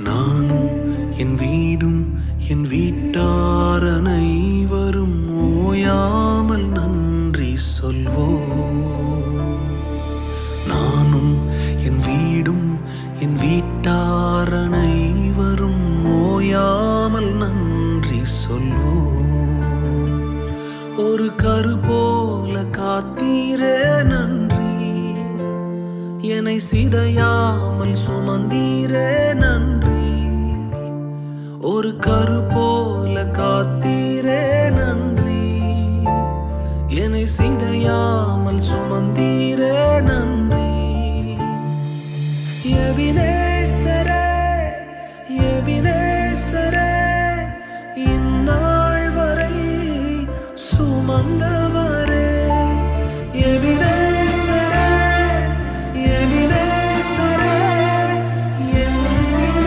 நானும் என் வீடும் என் வீட்டார் அனைவரும் ஓயாமல் நன்றி சொல்வோம். நானும் என் வீடும் என் வீட்டார் அனைவரும் ஓயாமல் நன்றி சொல்வோம். ஒரு கரு போல காத்தீரே நன்றி, என்னை சிதையாமல் சுமந்தீரே நன்றி. ஒரு கரு போல காத்தீரே நன்றி, என்னை சிதையாமல் சுமந்தீரே